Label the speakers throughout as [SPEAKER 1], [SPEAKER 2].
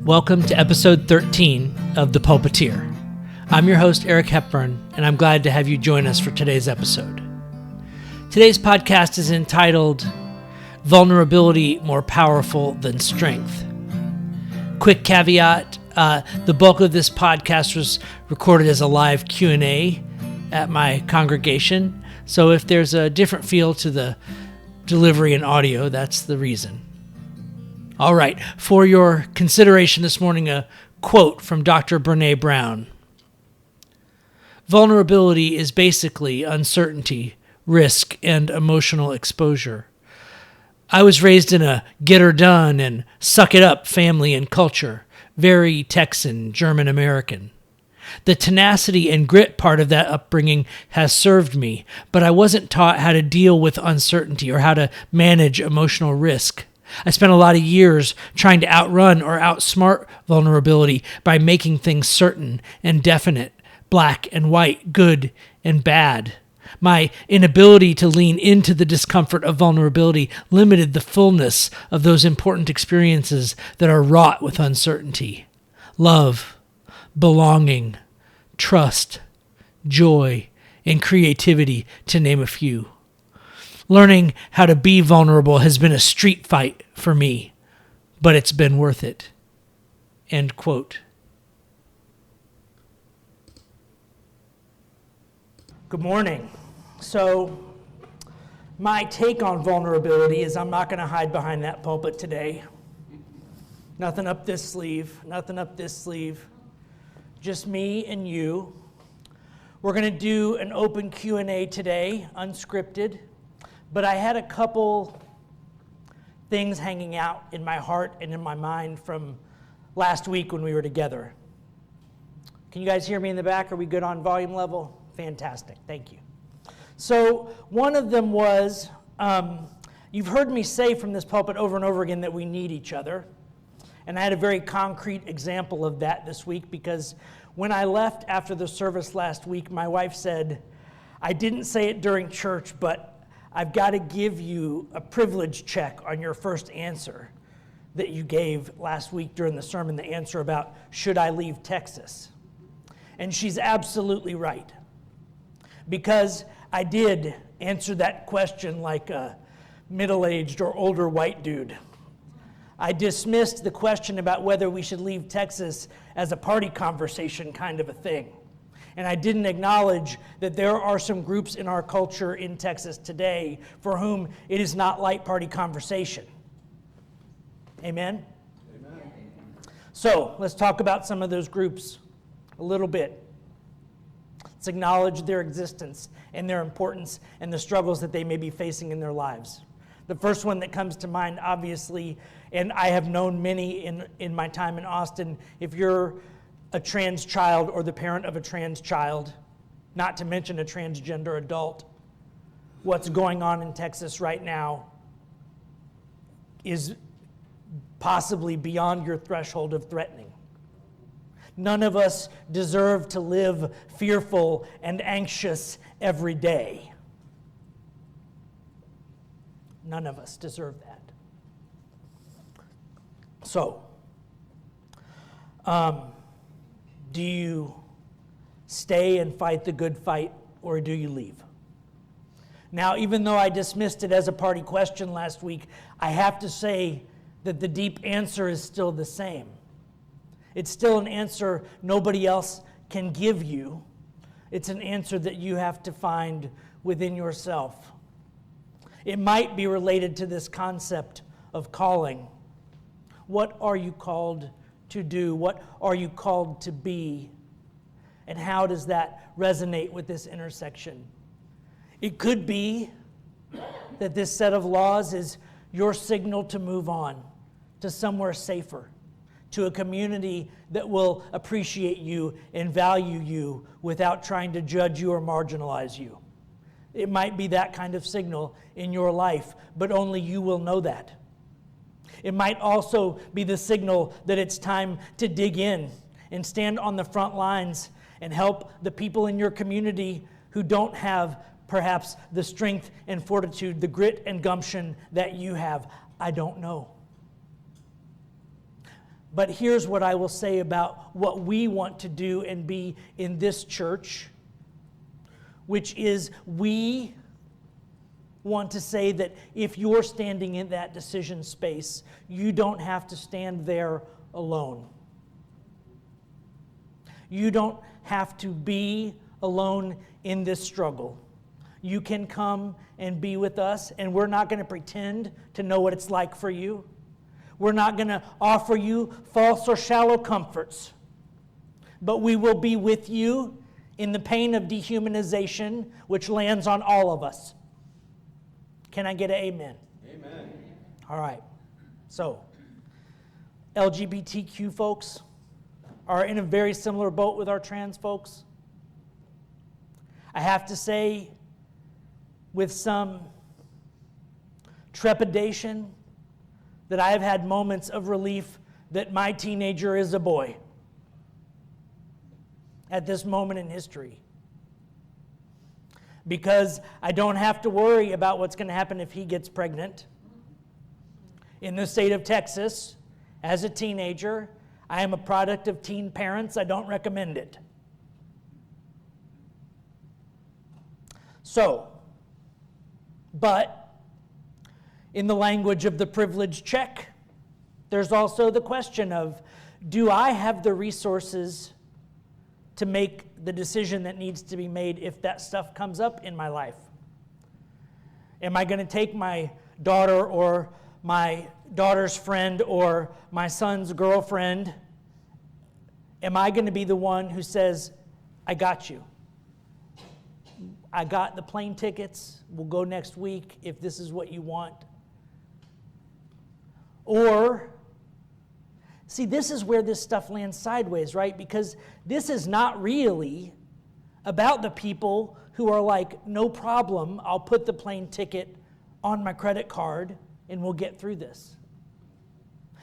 [SPEAKER 1] Welcome to episode 13 of The Pulpiteer. I'm your host, Eric Hepburn, and I'm glad to have you join us for today's episode. Today's podcast is entitled, Vulnerability More Powerful Than Strength. Quick caveat, the bulk of this podcast was recorded as a live Q&A at my congregation, so if there's a different feel to the delivery and audio, that's the reason. All right, for your consideration this morning, a quote from Dr. Brené Brown. Vulnerability is basically uncertainty, risk, and emotional exposure. I was raised in a get-her-done and suck-it-up family and culture, very Texan, German-American. The tenacity and grit part of that upbringing has served me, but I wasn't taught how to deal with uncertainty or how to manage emotional risk. I spent a lot of years trying to outrun or outsmart vulnerability by making things certain and definite, black and white, good and bad. My inability to lean into the discomfort of vulnerability limited the fullness of those important experiences that are wrought with uncertainty. Love, belonging, trust, joy, and creativity, to name a few. Learning how to be vulnerable has been a street fight for me, but it's been worth it. End quote. Good morning. So, my take on vulnerability is I'm not going to hide behind that pulpit today. Nothing up this sleeve, nothing up this sleeve. Just me and you. We're going to do an open Q&A today, unscripted. But I had a couple things hanging out in my heart and in my mind from last week when we were together. Can you guys hear me in the back? Are we good on volume level? Fantastic. Thank you. So one of them was, you've heard me say from this pulpit over and over again that we need each other. And I had a very concrete example of that this week because when I left after the service last week, my wife said, I didn't say it during church, but I've got to give you a privilege check on your first answer that you gave last week during the sermon, the answer about should I leave Texas? And she's absolutely right. Because I did answer that question like a middle-aged or older white dude. I dismissed the question about whether we should leave Texas as a party conversation kind of a thing. And I didn't acknowledge that there are some groups in our culture in Texas today for whom it is not light party conversation. Amen? Amen. So, let's talk about some of those groups a little bit. Let's acknowledge their existence and their importance and the struggles that they may be facing in their lives. The first one that comes to mind, obviously, and I have known many in my time in Austin, if you're a trans child or the parent of a trans child, not to mention a transgender adult, what's going on in Texas right now is possibly beyond your threshold of threatening. None of us deserve to live fearful and anxious every day. None of us deserve that. So, do you stay and fight the good fight, or do you leave? Now, even though I dismissed it as a party question last week, I have to say that the deep answer is still the same. It's still an answer nobody else can give you. It's an answer that you have to find within yourself. It might be related to this concept of calling. What are you called to do? What are you called to be? And how does that resonate with this intersection? It could be that this set of laws is your signal to move on to somewhere safer, to a community that will appreciate you and value you without trying to judge you or marginalize you. It might be that kind of signal in your life, but only you will know that. It might also be the signal that it's time to dig in and stand on the front lines and help the people in your community who don't have perhaps the strength and fortitude, the grit and gumption that you have. I don't know. But here's what I will say about what we want to do and be in this church, which is we want to say that if you're standing in that decision space, you don't have to stand there alone. You don't have to be alone in this struggle. You can come and be with us, and we're not going to pretend to know what it's like for you. We're not going to offer you false or shallow comforts, but we will be with you in the pain of dehumanization, which lands on all of us. Can I get an amen?
[SPEAKER 2] Amen.
[SPEAKER 1] All right. So, LGBTQ folks are in a very similar boat with our trans folks. I have to say, with some trepidation, that I have had moments of relief that my teenager is a boy at this moment in history. Because I don't have to worry about what's going to happen if he gets pregnant. In the state of Texas, as a teenager, I am a product of teen parents. I don't recommend it. So, but in the language of the privilege check, there's also the question of, do I have the resources to make the decision that needs to be made if that stuff comes up in my life? Am I going to take my daughter or my daughter's friend or my son's girlfriend? Am I going to be the one who says, I got you? I got the plane tickets. We'll go next week if this is what you want. Or, see, this is where this stuff lands sideways, right? Because this is not really about the people who are like, no problem, I'll put the plane ticket on my credit card and we'll get through this.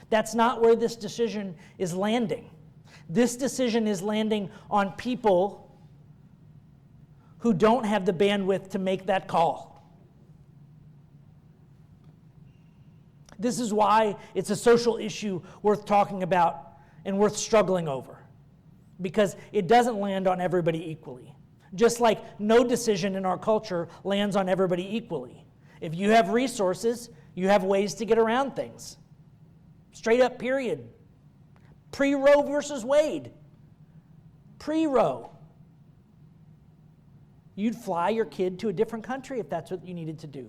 [SPEAKER 1] That's not where this decision is landing. This decision is landing on people who don't have the bandwidth to make that call. This is why it's a social issue worth talking about and worth struggling over, because it doesn't land on everybody equally. Just like no decision in our culture lands on everybody equally. If you have resources, you have ways to get around things. Straight up, period. Pre-Roe versus Wade. Pre-Roe. You'd fly your kid to a different country if that's what you needed to do.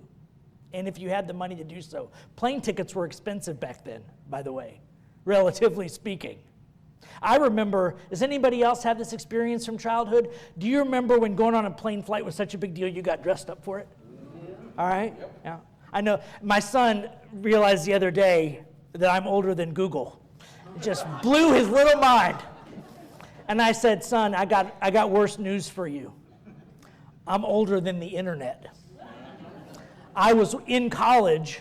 [SPEAKER 1] And if you had the money to do so. Plane tickets were expensive back then, by the way, relatively speaking. I remember, does anybody else have this experience from childhood? Do you remember when going on a plane flight was such a big deal you got dressed up for it? All right? Yep. Yeah. I know my son realized the other day that I'm older than Google. It just blew his little mind. And I said, son, I got worse news for you. I'm older than the internet. I was in college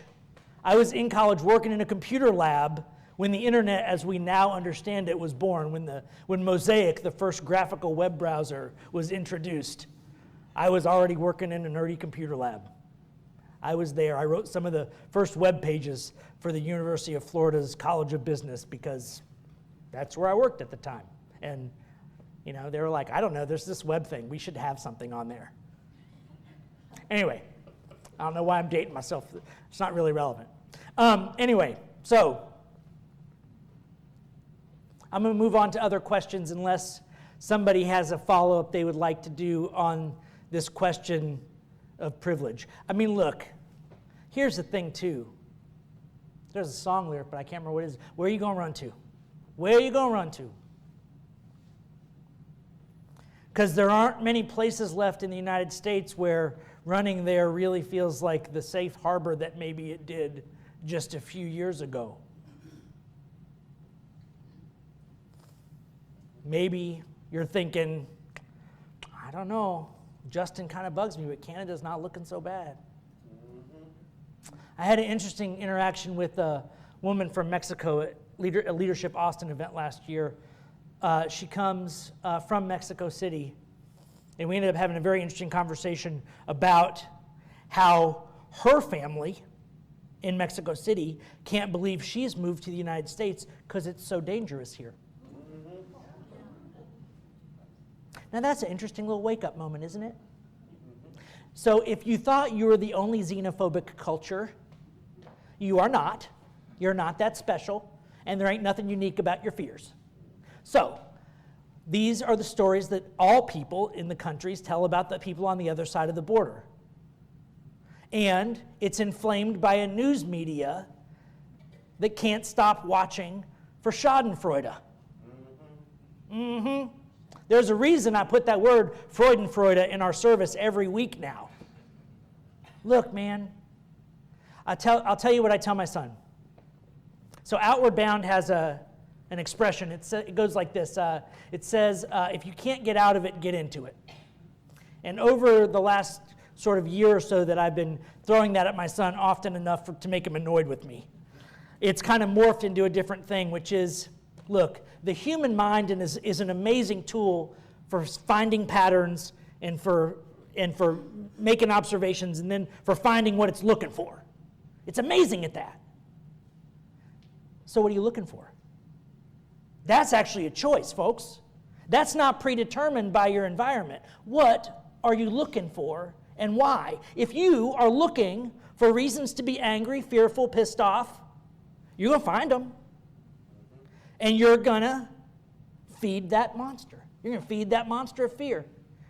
[SPEAKER 1] working in a computer lab when the internet, as we now understand it, was born, when Mosaic, the first graphical web browser, was introduced. I was already working in a nerdy computer lab. I was there. I wrote some of the first web pages for the University of Florida's College of Business because that's where I worked at the time. And, they were like, I don't know, there's this web thing. We should have something on there. Anyway, I don't know why I'm dating myself. It's not really relevant. Anyway, so I'm going to move on to other questions unless somebody has a follow-up they would like to do on this question of privilege. I mean, look, here's the thing, too. There's a song lyric, but I can't remember what it is. Where are you going to run to? Where are you going to run to? Because there aren't many places left in the United States where running there really feels like the safe harbor that maybe it did just a few years ago. Maybe you're thinking, I don't know, Justin kind of bugs me, but Canada's not looking so bad. I had an interesting interaction with a woman from Mexico at a Leadership Austin event last year. She comes from Mexico City, and we ended up having a very interesting conversation about how her family in Mexico City can't believe she's moved to the United States because it's so dangerous here. Now that's an interesting little wake-up moment, isn't it? So if you thought you were the only xenophobic culture, you are not. You're not that special, and there ain't nothing unique about your fears. So these are the stories that all people in the countries tell about the people on the other side of the border. And it's inflamed by a news media that can't stop watching for schadenfreude. Mm-hmm. There's a reason I put that word Freudenfreude in our service every week now. Look, man, I'll tell you what I tell my son. So Outward Bound has an expression. It goes like this. It says, if you can't get out of it, get into it. And over the last sort of year or so that I've been throwing that at my son often enough to make him annoyed with me, it's kind of morphed into a different thing, which is, look, the human mind is an amazing tool for finding patterns and for making observations and then for finding what it's looking for. It's amazing at that. So what are you looking for? That's actually a choice, folks. That's not predetermined by your environment. What are you looking for and why? If you are looking for reasons to be angry, fearful, pissed off, you're going to find them. And you're going to feed that monster. You're going to feed that monster of fear.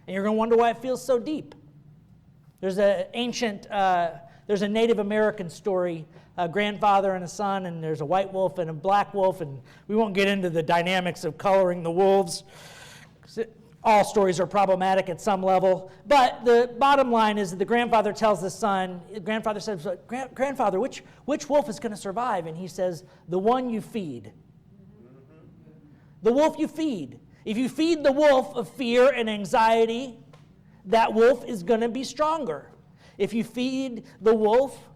[SPEAKER 1] And you're going to wonder why it feels so deep. There's a Native American story, a grandfather and a son, and there's a white wolf and a black wolf, and we won't get into the dynamics of coloring the wolves. All stories are problematic at some level. But the bottom line is that the grandfather tells the son, the grandfather says, grandfather, which wolf is going to survive? And he says, the one you feed. The wolf you feed. If you feed the wolf of fear and anxiety, that wolf is going to be stronger. If you feed the wolf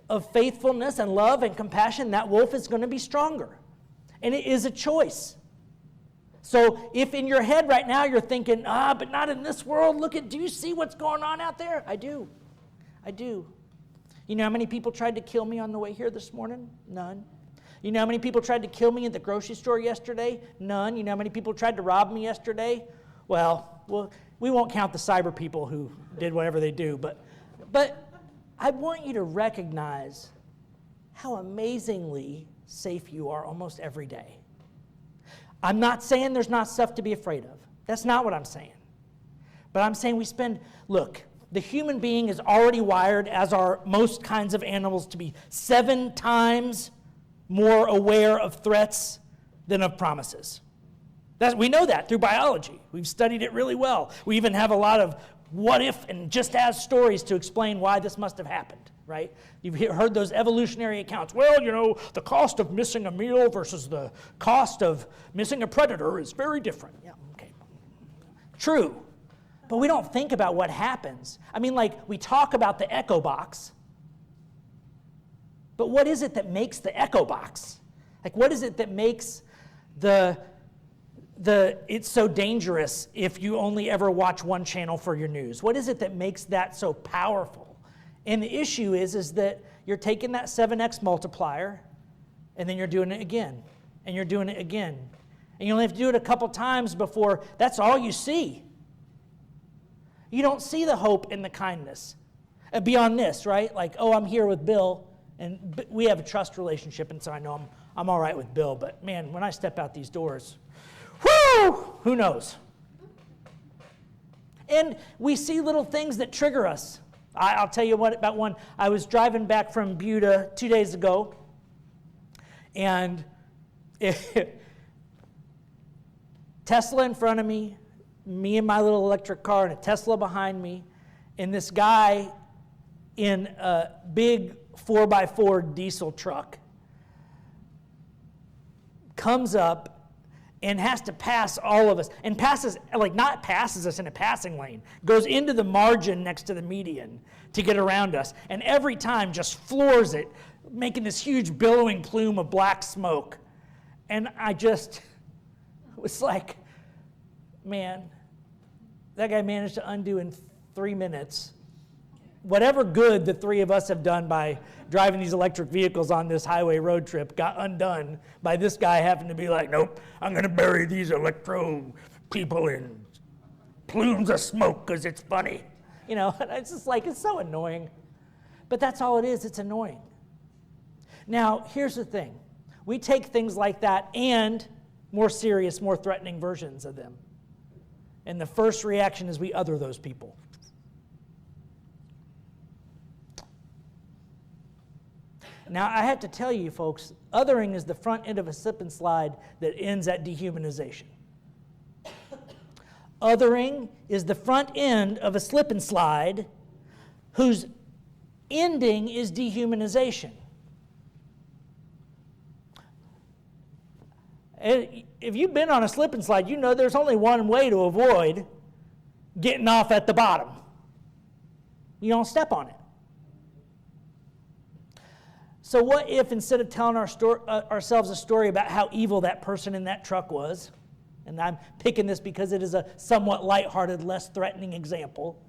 [SPEAKER 1] of faithfulness and love and compassion, that wolf is going to be stronger. And it is a choice. So if in your head right now you're thinking, but not in this world, do you see what's going on out there? I do. You know how many people tried to kill me on the way here this morning? None. You know how many people tried to kill me at the grocery store yesterday? None. You know how many people tried to rob me yesterday? Well, we won't count the cyber people who did whatever they do, but I want you to recognize how amazingly safe you are almost every day. I'm not saying there's not stuff to be afraid of. That's not what I'm saying. But I'm saying look, the human being is already wired, as are most kinds of animals, to be 7 times more aware of threats than of promises. We know that through biology. We've studied it really well. We even have a lot of what if and just as stories to explain why this must have happened, right? You've heard those evolutionary accounts. Well, the cost of missing a meal versus the cost of missing a predator is very different. Yeah, okay. True. But we don't think about what happens. I mean, we talk about the echo box, but what is it that makes the echo box? What is it that makes it's so dangerous if you only ever watch one channel for your news? What is it that makes that so powerful? And the issue is that you're taking that 7x multiplier, and then you're doing it again, and you're doing it again. And you only have to do it a couple times before that's all you see. You don't see the hope and the kindness. Beyond this, right? I'm here with Bill, and we have a trust relationship, and so I know I'm all right with Bill. But man, when I step out these doors, whoo, who knows? And we see little things that trigger us. I'll tell you about one. I was driving back from Buda 2 days ago, and Tesla in front of me and my little electric car, and a Tesla behind me, and this guy in a big 4x4 diesel truck comes up and has to pass all of us, and passes us in a passing lane, goes into the margin next to the median to get around us, and every time just floors it, making this huge billowing plume of black smoke. And I just was like, man, that guy managed to undo in 3 minutes whatever good the three of us have done by driving these electric vehicles on this highway road trip got undone by this guy having to be like, nope, I'm going to bury these electro people in plumes of smoke because it's funny. You know, it's just like, it's so annoying. But that's all it is, it's annoying. Now, here's the thing. We take things like that and more serious, more threatening versions of them. And the first reaction is we other those people. Now, I have to tell you, folks, othering is the front end of a slip and slide that ends at dehumanization. Othering is the front end of a slip and slide whose ending is dehumanization. If you've been on a slip and slide, you know there's only one way to avoid getting off at the bottom. You don't step on it. So what if instead of telling ourselves a story about how evil that person in that truck was, and I'm picking this because it is a somewhat lighthearted, less threatening example,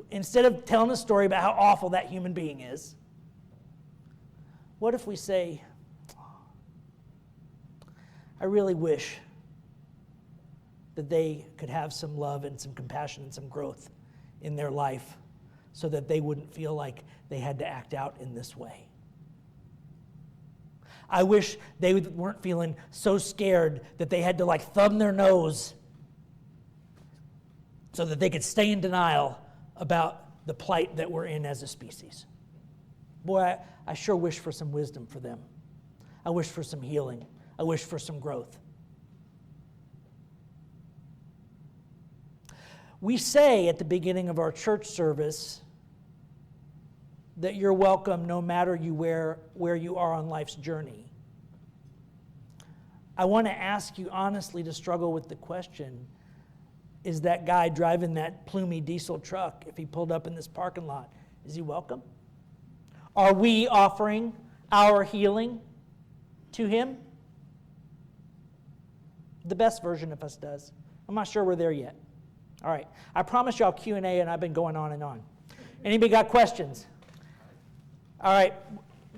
[SPEAKER 1] instead of telling a story about how awful that human being is, what if we say, I really wish that they could have some love and some compassion and some growth in their life so that they wouldn't feel like they had to act out in this way. I wish they weren't feeling so scared that they had to like thumb their nose so that they could stay in denial about the plight that we're in as a species. Boy, I sure wish for some wisdom for them. I wish for some healing. I wish for some growth. We say at the beginning of our church service that you're welcome no matter where you are on life's journey. I want to ask you honestly to struggle with the question, is that guy driving that plumey diesel truck, if he pulled up in this parking lot, is he welcome? Are we offering our healing to him? The best version of us does. I'm not sure we're there yet. All right. I promised y'all Q&A, and I've been going on and on. Anybody got questions? All right.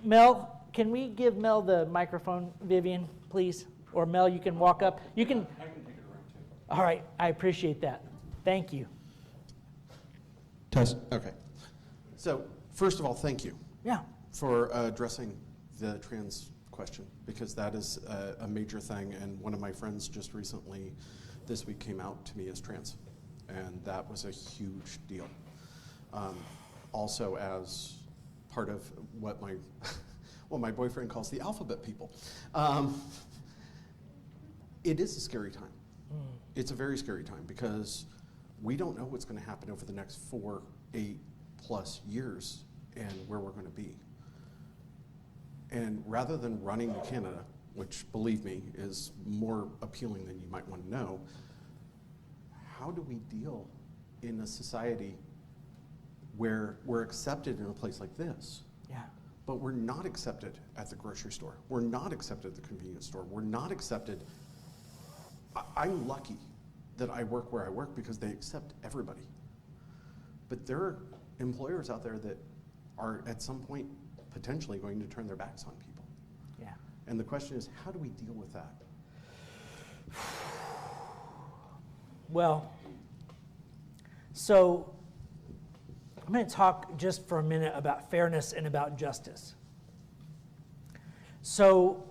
[SPEAKER 1] Mel, can we give Mel the microphone, Vivian, please? Or Mel, you can walk up. You can. I can take it around too. All right. I appreciate that. Thank you.
[SPEAKER 2] Test. Okay. So, first of all, thank you.
[SPEAKER 1] Yeah.
[SPEAKER 2] For addressing the trans question, because that is a major thing, and one of my friends just recently this week came out to me as trans, and that was a huge deal. Also as part of what my boyfriend calls the alphabet people. It is a scary time. It's a very scary time because we don't know what's going to happen over the next 4, 8+ years and where we're going to be. And rather than running to Canada, which, believe me, is more appealing than you might want to know, how do we deal in a society where we're accepted in a place like this, but we're not accepted at the grocery store, we're not accepted at the convenience store, we're not accepted. I'm lucky that I work where I work because they accept everybody. But there are employers out there that are at some point potentially going to turn their backs on people.
[SPEAKER 1] Yeah.
[SPEAKER 2] And the question is, how do we deal with that?
[SPEAKER 1] Well, so I'm going to talk just for a minute about fairness and about justice. So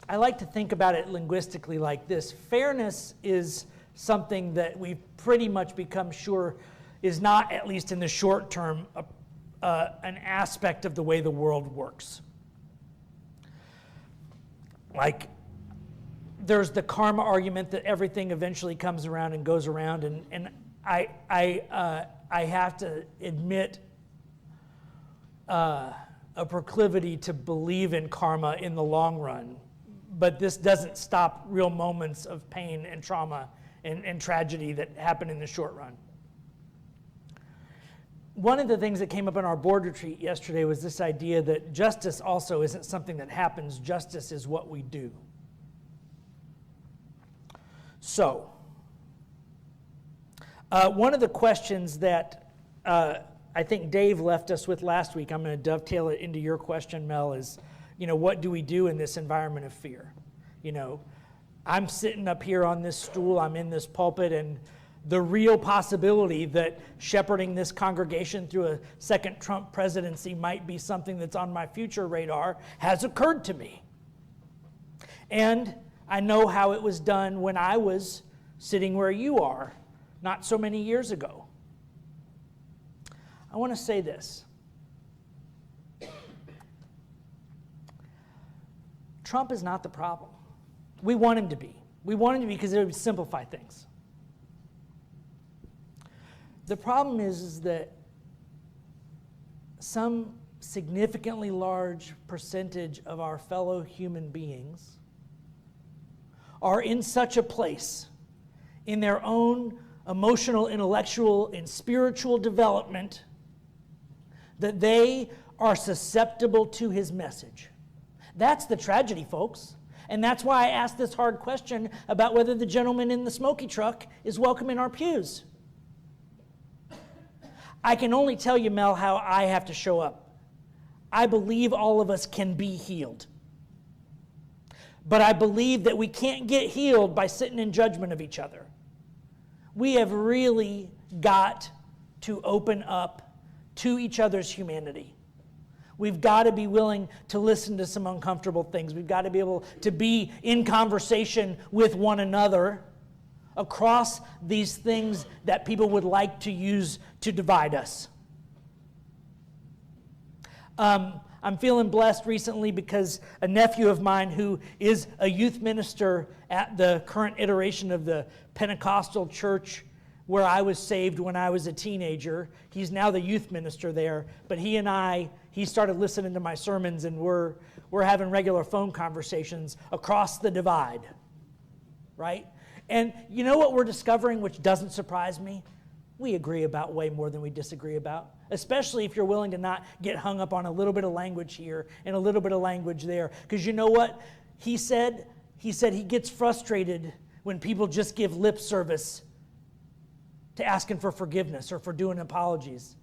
[SPEAKER 1] I like to think about it linguistically like this. Fairness is something that we've pretty much become sure is not, at least in the short term, an aspect of the way the world works. Like, there's the karma argument that everything eventually comes around and goes around, and I have to admit a proclivity to believe in karma in the long run, but this doesn't stop real moments of pain and trauma and tragedy that happen in the short run. One of the things that came up in our board retreat yesterday was this idea that justice also isn't something that happens. Justice is what we do. So, one of the questions that I think Dave left us with last week, I'm going to dovetail it into your question, Mel, is, what do we do in this environment of fear? I'm sitting up here on this stool, I'm in this pulpit, and the real possibility that shepherding this congregation through a second Trump presidency might be something that's on my future radar has occurred to me. And I know how it was done when I was sitting where you are, not so many years ago. I want to say this. Trump is not the problem. We want him to be. We want him to be because it would simplify things. The problem is that some significantly large percentage of our fellow human beings are in such a place in their own emotional, intellectual, and spiritual development that they are susceptible to his message. That's the tragedy, folks. And that's why I asked this hard question about whether the gentleman in the smoky truck is welcome in our pews. I can only tell you, Mel, how I have to show up. I believe all of us can be healed. But I believe that we can't get healed by sitting in judgment of each other. We have really got to open up to each other's humanity. We've got to be willing to listen to some uncomfortable things. We've got to be able to be in conversation with one another across these things that people would like to use to divide us. I'm feeling blessed recently because a nephew of mine who is a youth minister at the current iteration of the Pentecostal church where I was saved when I was a teenager, he's now the youth minister there, but he started listening to my sermons, and we're having regular phone conversations across the divide, right? And you know what we're discovering, which doesn't surprise me? We agree about way more than we disagree about, especially if you're willing to not get hung up on a little bit of language here and a little bit of language there. Because you know what he said? He said he gets frustrated when people just give lip service to asking for forgiveness or for doing apologies,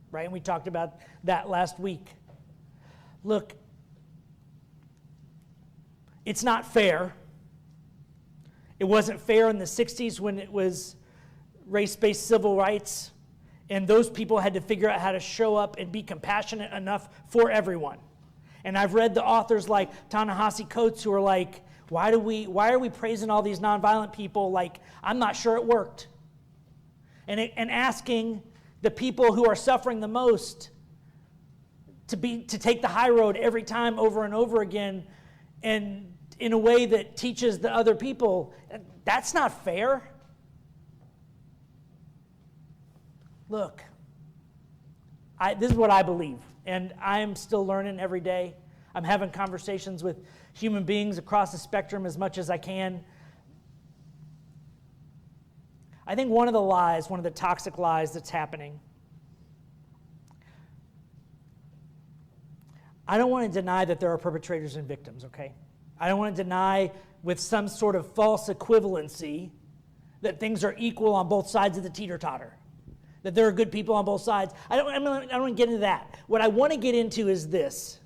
[SPEAKER 1] right? And we talked about that last week. Look, it's not fair. It wasn't fair in the 60s when it was race-based civil rights, and those people had to figure out how to show up and be compassionate enough for everyone. And I've read the authors like Ta-Nehisi Coates who are like, why are we praising all these nonviolent people? Like, I'm not sure it worked. And asking the people who are suffering the most to take the high road every time over and over again, and in a way that teaches the other people, that's not fair. Look, this is what I believe, and I'm still learning every day. I'm having conversations with human beings across the spectrum as much as I can. I think one of the toxic lies that's happening, I don't want to deny that there are perpetrators and victims, okay? I don't want to deny with some sort of false equivalency that things are equal on both sides of the teeter-totter, that there are good people on both sides. I don't want to get into that. What I want to get into is this.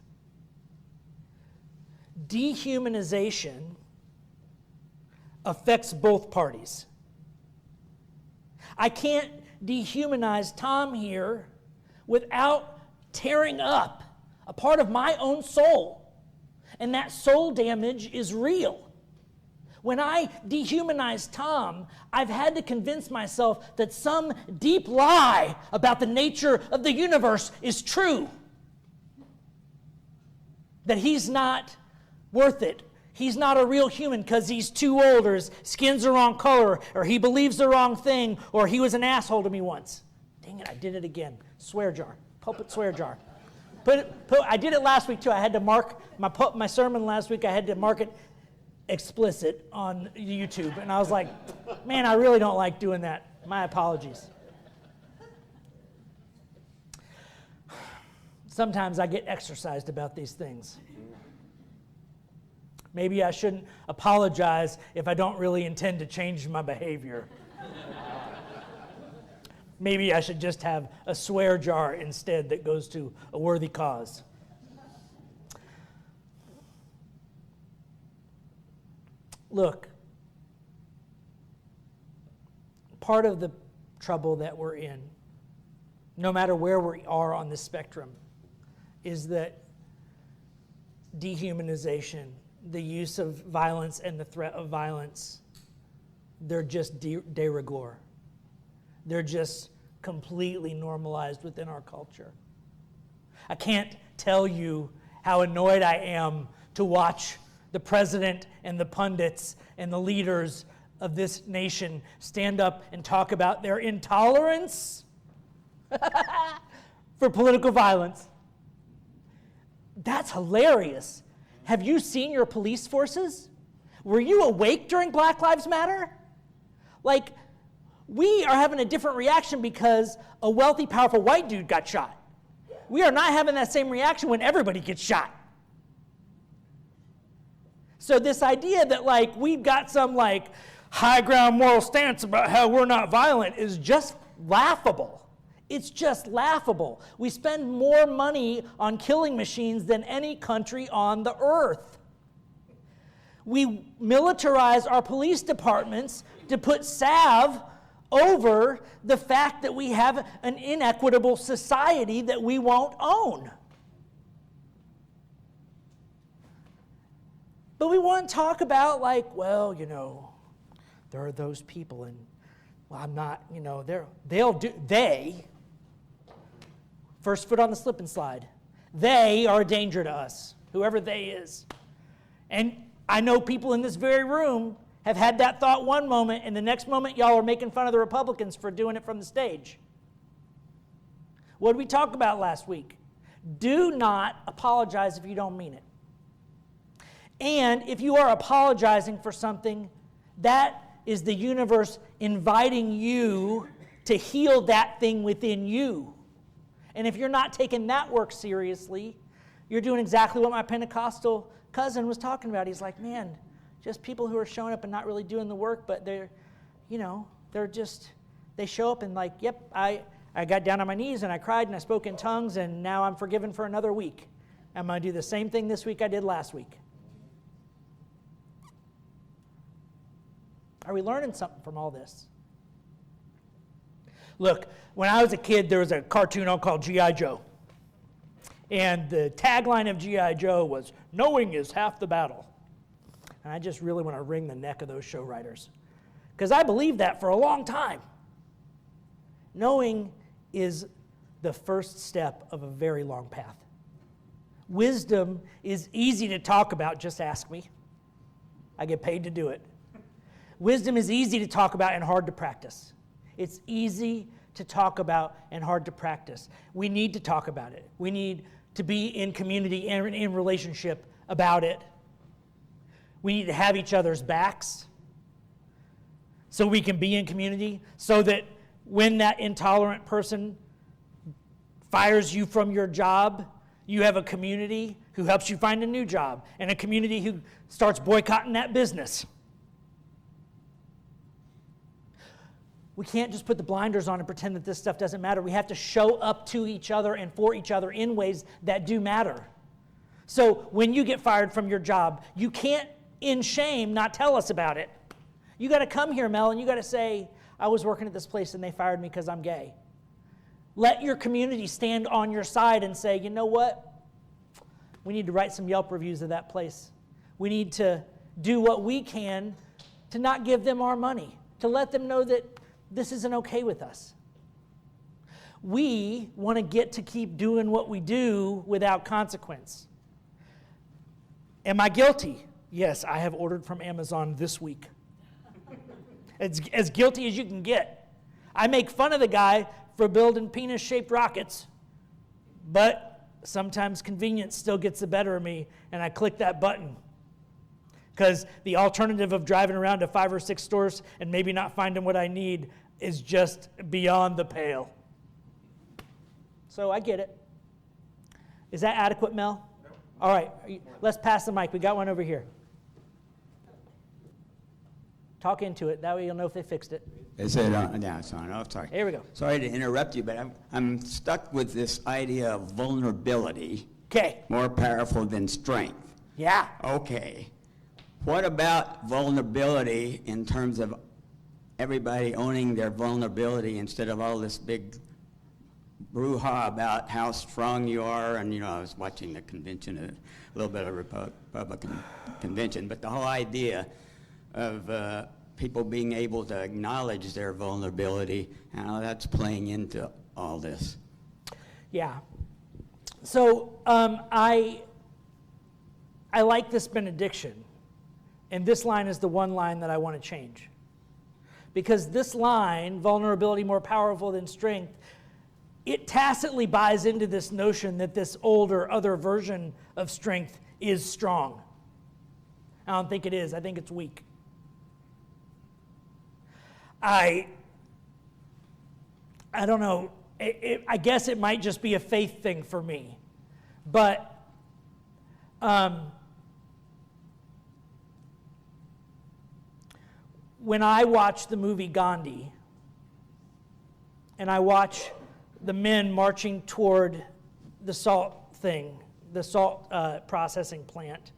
[SPEAKER 1] Dehumanization affects both parties. I can't dehumanize Tom here without tearing up a part of my own soul. And that soul damage is real. When I dehumanize Tom, I've had to convince myself that some deep lie about the nature of the universe is true. That he's not worth it. He's not a real human because he's too old, or his skin's the wrong color, or he believes the wrong thing, or he was an asshole to me once. Dang it, I did it again. Swear jar. Pulpit swear jar. I did it last week too. I had to mark my sermon last week. I had to mark it explicit on YouTube. And I was like, man, I really don't like doing that. My apologies. Sometimes I get exercised about these things. Maybe I shouldn't apologize if I don't really intend to change my behavior. Maybe I should just have a swear jar instead that goes to a worthy cause. Look, part of the trouble that we're in, no matter where we are on the spectrum, is that dehumanization, the use of violence and the threat of violence, they're just de rigueur. They're just completely normalized within our culture. I can't tell you how annoyed I am to watch the president and the pundits and the leaders of this nation stand up and talk about their intolerance for political violence. That's hilarious. Have you seen your police forces? Were you awake during Black Lives Matter? Like, we are having a different reaction because a wealthy, powerful white dude got shot. We are not having that same reaction when everybody gets shot. So this idea that like we've got some like high ground moral stance about how we're not violent is just laughable. It's just laughable. We spend more money on killing machines than any country on the earth. We militarize our police departments to put salve over the fact that we have an inequitable society that we won't own. But we want to talk about like, well, you know, there are those people and, well, I'm not, you know, they, first foot on the slip and slide, they are a danger to us, whoever they is. And I know people in this very room have had that thought one moment, and the next moment y'all are making fun of the Republicans for doing it from the stage. What did we talk about last week? Do not apologize if you don't mean it. And if you are apologizing for something, that is the universe inviting you to heal that thing within you. And if you're not taking that work seriously, you're doing exactly what my Pentecostal cousin was talking about. He's like, man, just people who are showing up and not really doing the work, but they're, you know, they show up and like, yep, I got down on my knees and I cried and I spoke in tongues and now I'm forgiven for another week. I'm going to do the same thing this week I did last week. Are we learning something from all this? Look, when I was a kid, there was a cartoon called G.I. Joe. And the tagline of G.I. Joe was, knowing is half the battle. And I just really want to wring the neck of those show writers. Because I believed that for a long time. Knowing is the first step of a very long path. Wisdom is easy to talk about, just ask me. I get paid to do it. Wisdom is easy to talk about and hard to practice. It's easy to talk about and hard to practice. We need to talk about it. We need to be in community and in relationship about it. We need to have each other's backs so we can be in community, so that when that intolerant person fires you from your job, you have a community who helps you find a new job and a community who starts boycotting that business. We can't just put the blinders on and pretend that this stuff doesn't matter. We have to show up to each other and for each other in ways that do matter. So when you get fired from your job, you can't, in shame, not tell us about it. You got to come here, Mel, and you got to say, I was working at this place and they fired me because I'm gay. Let your community stand on your side and say, you know what? We need to write some Yelp reviews of that place. We need to do what we can to not give them our money, to let them know that this isn't okay with us. We want to get to keep doing what we do without consequence. Am I guilty? Yes, I have ordered from Amazon this week. It's as guilty as you can get. I make fun of the guy for building penis-shaped rockets, but sometimes convenience still gets the better of me, and I click that button. Because the alternative of driving around to 5 or 6 stores and maybe not finding what I need is just beyond the pale. So I get it. Is that adequate, Mel? No. All right, let's pass the mic. We got one over here. Talk into it. That way you'll know if they fixed it.
[SPEAKER 3] Is it on? Yeah, it's on. Oh, sorry.
[SPEAKER 1] Here we go.
[SPEAKER 3] Sorry to interrupt you, but I'm stuck with this idea of vulnerability.
[SPEAKER 1] Okay.
[SPEAKER 3] More powerful than strength.
[SPEAKER 1] Yeah.
[SPEAKER 3] Okay. What about vulnerability in terms of everybody owning their vulnerability instead of all this big brouhaha about how strong you are? And, I was watching the convention, a little bit of Republican convention, but the whole idea of people being able to acknowledge their vulnerability, how that's playing into all this.
[SPEAKER 1] Yeah. So I like this benediction, and this line is the one line that I want to change. Because this line, vulnerability more powerful than strength, it tacitly buys into this notion that this older, other version of strength is strong. I don't think it is. I think it's weak. I don't know. I guess it might just be a faith thing for me. But when I watch the movie Gandhi, and I watch the men marching toward the salt processing plant,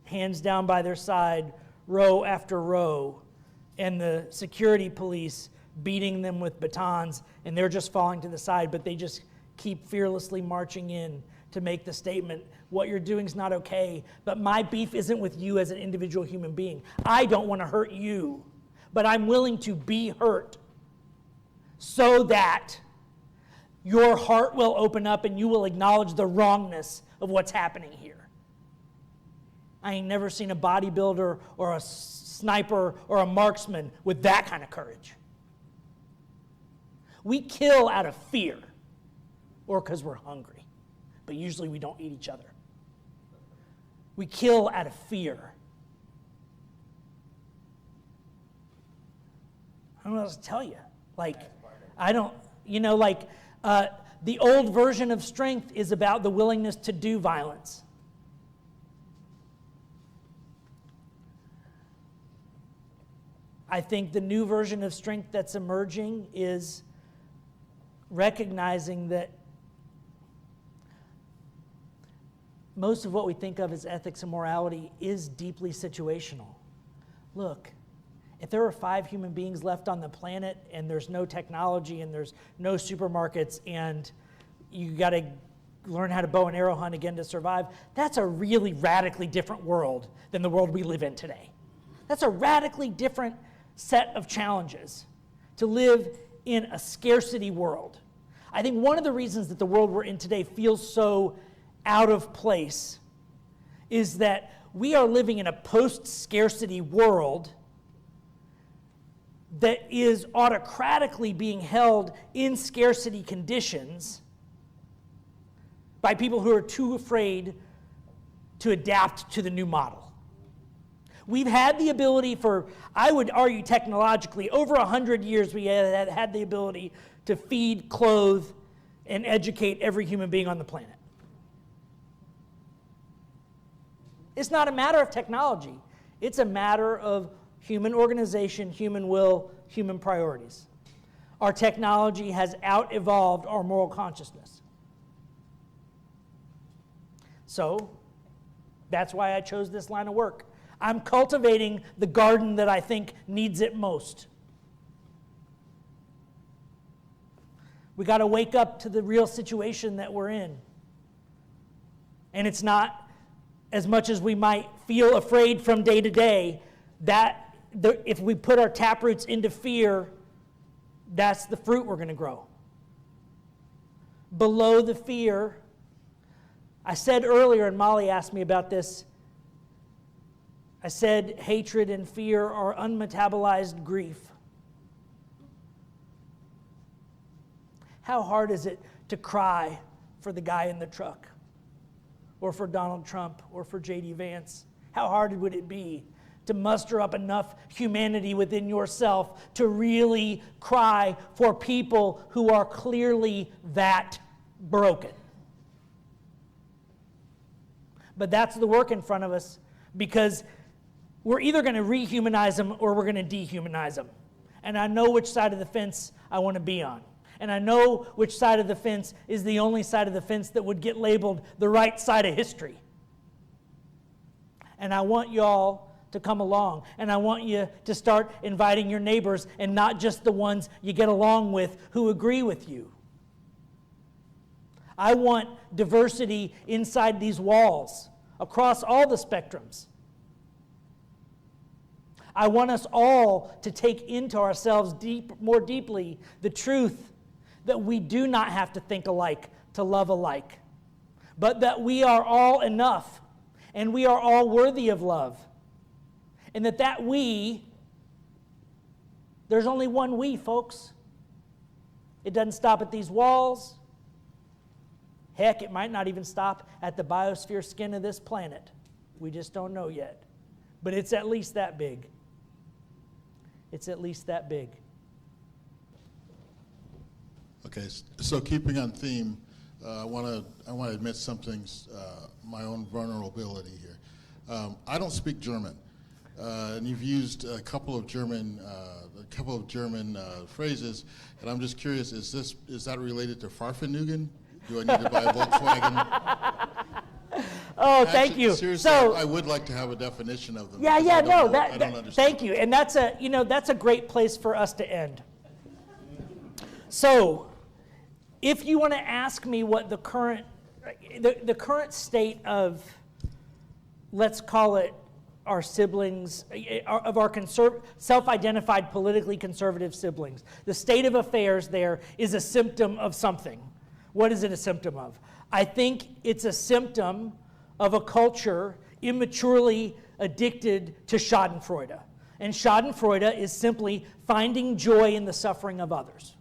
[SPEAKER 1] hands down by their side, row after row, and the security police beating them with batons, and they're just falling to the side, but they just keep fearlessly marching in to make the statement, what you're doing is not okay, but my beef isn't with you as an individual human being. I don't want to hurt you, but I'm willing to be hurt so that your heart will open up and you will acknowledge the wrongness of what's happening here. I ain't never seen a bodybuilder or a sniper or a marksman with that kind of courage. We kill out of fear or because we're hungry, but usually we don't eat each other. We kill out of fear. I don't know what else to tell you. The old version of strength is about the willingness to do violence. I think the new version of strength that's emerging is recognizing that most of what we think of as ethics and morality is deeply situational. Look, if there are 5 human beings left on the planet and there's no technology and there's no supermarkets and you got to learn how to bow and arrow hunt again to survive, that's a really radically different world than the world we live in today. That's a radically different set of challenges to live in a scarcity world. I think one of the reasons that the world we're in today feels so out of place is that we are living in a post-scarcity world that is autocratically being held in scarcity conditions by people who are too afraid to adapt to the new model. We've had the ability for, I would argue technologically, over 100 years we had the ability to feed, clothe, and educate every human being on the planet. It's not a matter of technology. It's a matter of human organization, human will, human priorities. Our technology has out-evolved our moral consciousness. So, that's why I chose this line of work. I'm cultivating the garden that I think needs it most. We got to wake up to the real situation that we're in. And it's not as much as we might feel afraid from day to day, that if we put our taproots into fear, that's the fruit we're going to grow. Below the fear, I said earlier, and Molly asked me about this, I said hatred and fear are unmetabolized grief. How hard is it to cry for the guy in the truck, or for Donald Trump, or for J.D. Vance? How hard would it be to muster up enough humanity within yourself to really cry for people who are clearly that broken? But that's the work in front of us, because we're either going to rehumanize them or we're going to dehumanize them. And I know which side of the fence I want to be on. And I know which side of the fence is the only side of the fence that would get labeled the right side of history. And I want y'all to come along. And I want you to start inviting your neighbors and not just the ones you get along with who agree with you. I want diversity inside these walls, across all the spectrums. I want us all to take into ourselves more deeply the truth that we do not have to think alike to love alike, but that we are all enough and we are all worthy of love. And that we, there's only one we, folks. It doesn't stop at these walls. Heck, it might not even stop at the biosphere skin of this planet. We just don't know yet. But it's at least that big. It's at least that big.
[SPEAKER 4] Okay, so keeping on theme, I want to admit something's my own vulnerability here. I don't speak German, and you've used a couple of German phrases, and I'm just curious: is that related to Pfaffenhugen? Do I need to buy a Volkswagen?
[SPEAKER 1] Oh,
[SPEAKER 4] Actually,
[SPEAKER 1] thank you.
[SPEAKER 4] Seriously,
[SPEAKER 1] So,
[SPEAKER 4] I would like to have a definition of them.
[SPEAKER 1] yeah,
[SPEAKER 4] because I don't know.
[SPEAKER 1] that,
[SPEAKER 4] I don't
[SPEAKER 1] that
[SPEAKER 4] understand.
[SPEAKER 1] thank you. And that's a great place for us to end. So, if you want to ask me what the current state of, let's call it, our siblings, of our self-identified politically conservative siblings, the state of affairs there is a symptom of something. What is it a symptom of? I think it's a symptom of a culture immaturely addicted to schadenfreude. And schadenfreude is simply finding joy in the suffering of others.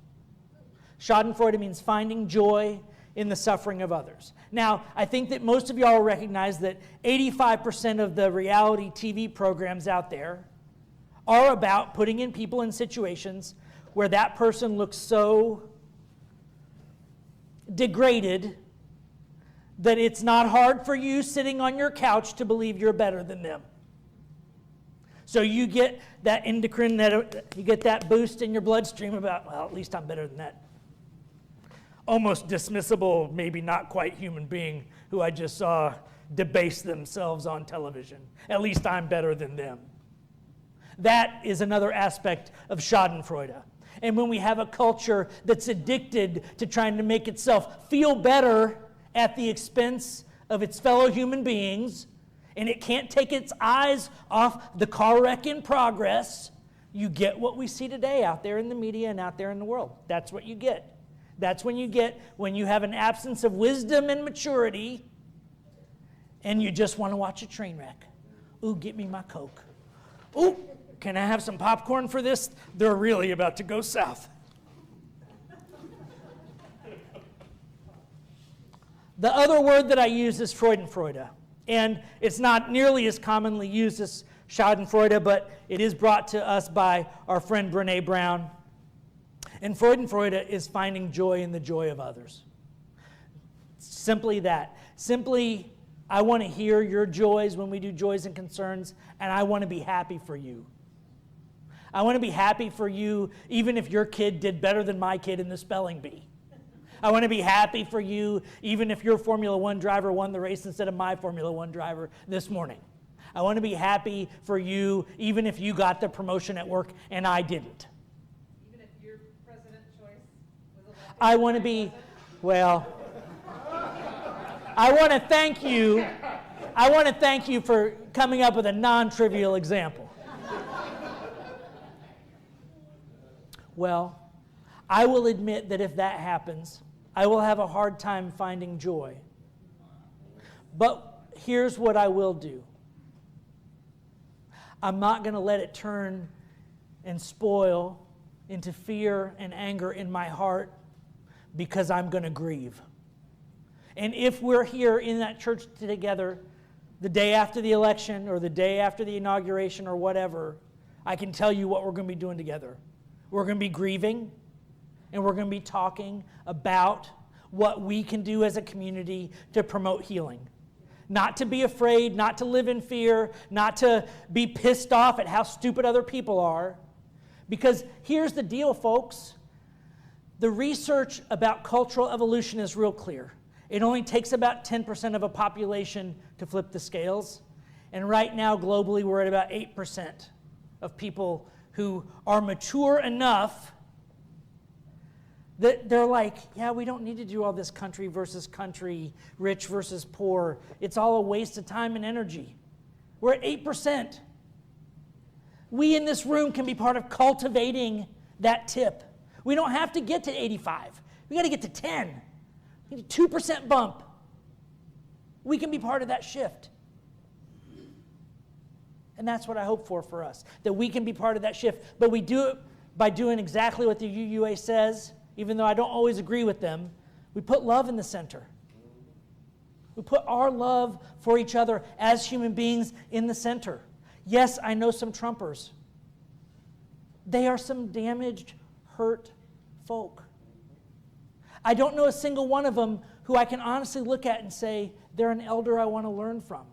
[SPEAKER 1] Schadenfreude means finding joy in the suffering of others. Now, I think that most of y'all recognize that 85% of the reality TV programs out there are about putting in people in situations where that person looks so degraded that it's not hard for you sitting on your couch to believe you're better than them. So you get that endocrine, you get that boost in your bloodstream about, well, at least I'm better than that almost dismissible, maybe not quite human being who I just saw debase themselves on television. At least I'm better than them. That is another aspect of schadenfreude. And when we have a culture that's addicted to trying to make itself feel better at the expense of its fellow human beings, and it can't take its eyes off the car wreck in progress, you get what we see today out there in the media and out there in the world. That's what you get. That's when you have an absence of wisdom and maturity, and you just want to watch a train wreck. Ooh, get me my Coke. Ooh, can I have some popcorn for this? They're really about to go south. The other word that I use is Freudenfreude. And it's not nearly as commonly used as Schadenfreude, but it is brought to us by our friend Brene Brown. And Freudenfreude is finding joy in the joy of others. Simply that. Simply, I want to hear your joys when we do joys and concerns, and I want to be happy for you. I want to be happy for you even if your kid did better than my kid in the spelling bee. I want to be happy for you even if your Formula One driver won the race instead of my Formula One driver this morning. I want to be happy for you even if you got the promotion at work and I didn't.
[SPEAKER 5] Even if your president choice was elected.
[SPEAKER 1] I want to be, well, I want to thank you. I want to thank you for coming up with a non-trivial example. Well, I will admit that if that happens, I will have a hard time finding joy. But here's what I will do. I'm not going to let it turn and spoil into fear and anger in my heart because I'm going to grieve. And if we're here in that church together the day after the election or the day after the inauguration or whatever, I can tell you what we're going to be doing together. We're going to be grieving, and we're going to be talking about what we can do as a community to promote healing. not to be afraid, not to live in fear, not to be pissed off at how stupid other people are. Because here's the deal, folks. The research about cultural evolution is real clear. It only takes about 10% of a population to flip the scales. And right now, globally, we're at about 8% of people who are mature enough that they're like, yeah, we don't need to do all this country versus country, rich versus poor. It's all a waste of time and energy. We're at 8%. We in this room can be part of cultivating that tip. We don't have to get to 85. We got to get to 10. We need a 2% bump. We can be part of that shift. And that's what I hope for us, that we can be part of that shift. But we do it by doing exactly what the UUA says, even though I don't always agree with them. We put love in the center. We put our love for each other as human beings in the center. Yes, I know some Trumpers. They are some damaged, hurt folk. I don't know a single one of them who I can honestly look at and say, they're an elder I want to learn from.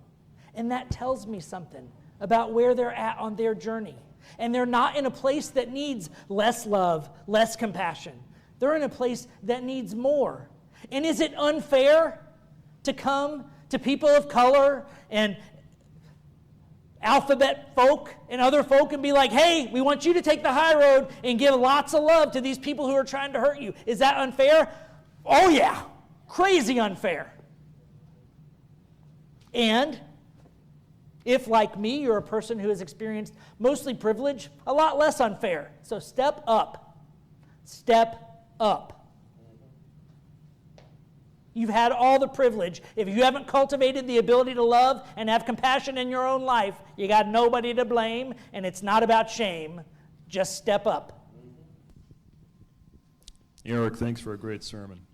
[SPEAKER 1] And that tells me something about where they're at on their journey. And they're not in a place that needs less love, less compassion. They're in a place that needs more. And is it unfair to come to people of color and alphabet folk and other folk and be like, hey, we want you to take the high road and give lots of love to these people who are trying to hurt you? Is that unfair? Oh yeah, crazy unfair. And if, like me, you're a person who has experienced mostly privilege, a lot less unfair. So step up. Step up. You've had all the privilege. If you haven't cultivated the ability to love and have compassion in your own life, you got nobody to blame, and it's not about shame. Just step up.
[SPEAKER 6] Eric, thanks for a great sermon.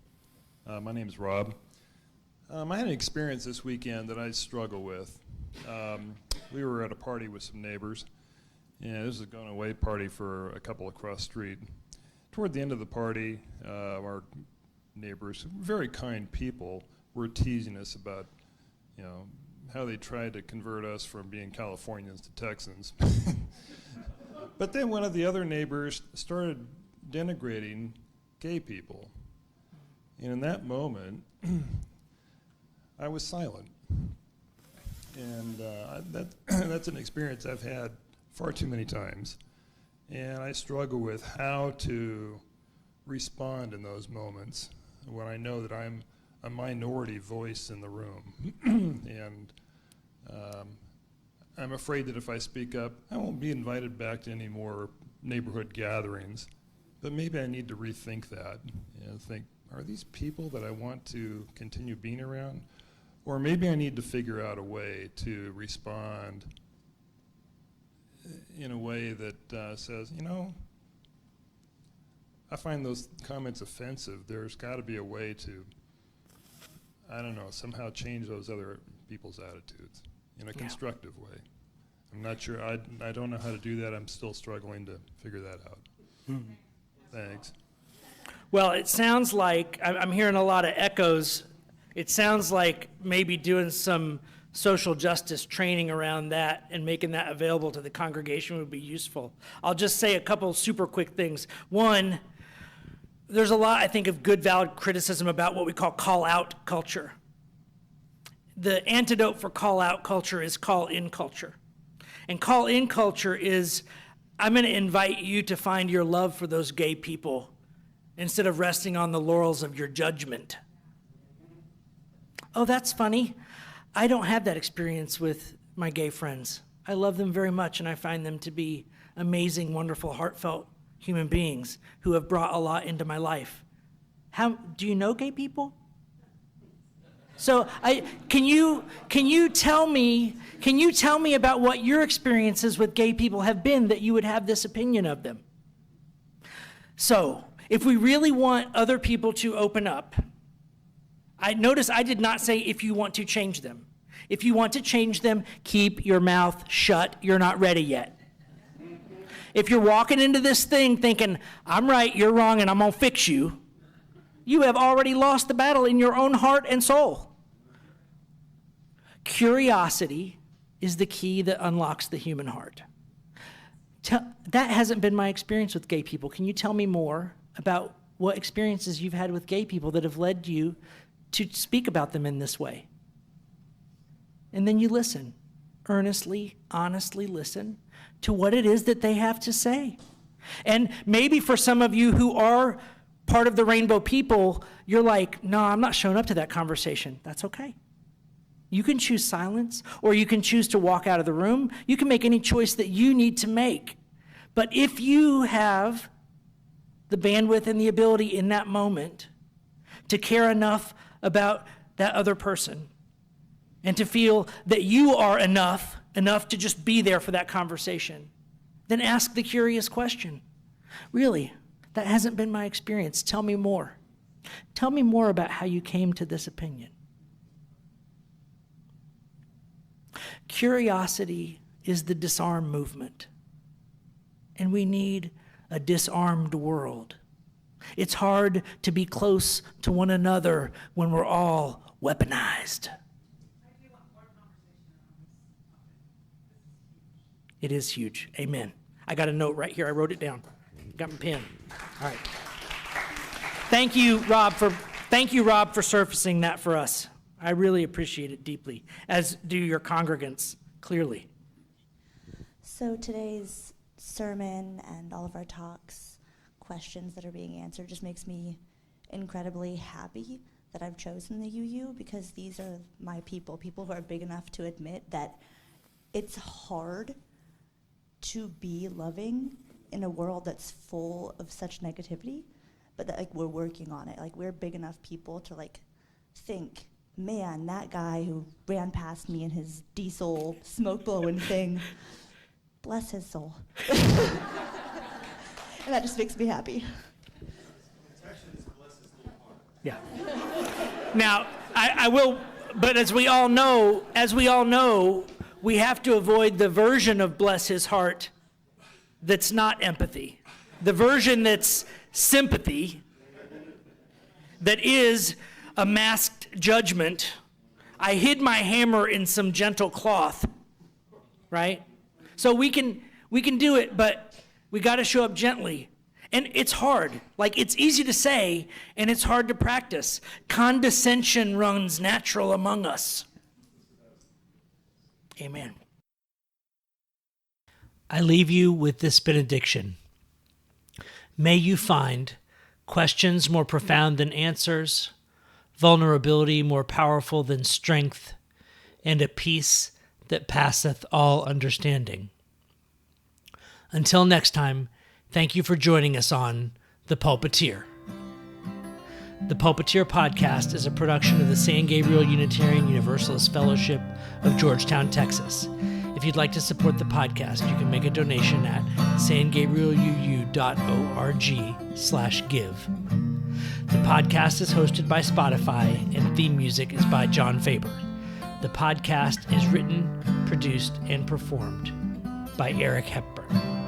[SPEAKER 6] My name is Rob. I had an experience this weekend that I struggle with. We were at a party with some neighbors, and this is a going-away party for a couple across the street. Toward the end of the party, our neighbors, very kind people, were teasing us about, how they tried to convert us from being Californians to Texans. But then one of the other neighbors started denigrating gay people. And in that moment, I was silent. And that's an experience I've had far too many times. And I struggle with how to respond in those moments when I know that I'm a minority voice in the room. And I'm afraid that if I speak up, I won't be invited back to any more neighborhood gatherings. But maybe I need to rethink that and think, are these people that I want to continue being around? Or maybe I need to figure out a way to respond in a way that says, I find those comments offensive. There's got to be a way to, somehow change those other people's attitudes in a constructive way. I'm not sure, I don't know how to do that. I'm still struggling to figure that out. Mm-hmm. Thanks.
[SPEAKER 1] Well, it sounds like, I'm hearing a lot of echoes. It sounds like maybe doing some social justice training around that and making that available to the congregation would be useful. I'll just say a couple super quick things. One, there's a lot, I think, of good, valid criticism about what we call call-out culture. The antidote for call-out culture is call-in culture. And call-in culture is, I'm going to invite you to find your love for those gay people instead of resting on the laurels of your judgment. Oh, that's funny. I don't have that experience with my gay friends. I love them very much, and I find them to be amazing, wonderful, heartfelt human beings who have brought a lot into my life. Do you know gay people? So can you tell me about what your experiences with gay people have been that you would have this opinion of them? So if we really want other people to open up, notice I did not say if you want to change them. If you want to change them, keep your mouth shut. You're not ready yet. If you're walking into this thing thinking, I'm right, you're wrong, and I'm going to fix you, you have already lost the battle in your own heart and soul. Curiosity is the key that unlocks the human heart. That hasn't been my experience with gay people. Can you tell me more about what experiences you've had with gay people that have led you to speak about them in this way? And then you listen, earnestly, honestly listen to what it is that they have to say. And maybe for some of you who are part of the rainbow people, you're like, no, I'm not showing up to that conversation. That's okay. You can choose silence, or you can choose to walk out of the room. You can make any choice that you need to make. But if you have the bandwidth and the ability in that moment to care enough about that other person and to feel that you are enough to just be there for that conversation, then ask the curious question. Really, that hasn't been my experience. Tell me more. Tell me more about how you came to this opinion. Curiosity is the disarm movement, and we need a disarmed world. It's hard to be close to one another when we're all weaponized. It is huge. Amen. I got a note right here. I wrote it down. Got my pen. All right. Thank you, Rob, for surfacing that for us. I really appreciate it deeply, as do your congregants, clearly.
[SPEAKER 7] So today's sermon and all of our talks, questions that are being answered, just makes me incredibly happy that I've chosen the UU, because these are my people who are big enough to admit that it's hard to be loving in a world that's full of such negativity, but that, like, we're working on it. Like, we're big enough people to, like, think, man, that guy who ran past me in his diesel smoke blowing thing, bless his soul. And that just makes me happy.
[SPEAKER 1] Yeah. Now, I will, but as we all know, we have to avoid the version of bless his heart that's not empathy. The version that's sympathy, that is a masked judgment. I hid my hammer in some gentle cloth, right? So we can do it, but we got to show up gently. And it's hard. Like, it's easy to say, and it's hard to practice. Condescension runs natural among us. Amen. I leave you with this benediction. May you find questions more profound than answers, vulnerability more powerful than strength, and a peace that passeth all understanding. Until next time, thank you for joining us on The Pulpiteer. The Pulpiteer podcast is a production of the San Gabriel Unitarian Universalist Fellowship of Georgetown, Texas. If you'd like to support the podcast, you can make a donation at sangabrieluu.org/give. The podcast is hosted by Spotify, and theme music is by John Faber. The podcast is written, produced, and performed by Eric Hepburn.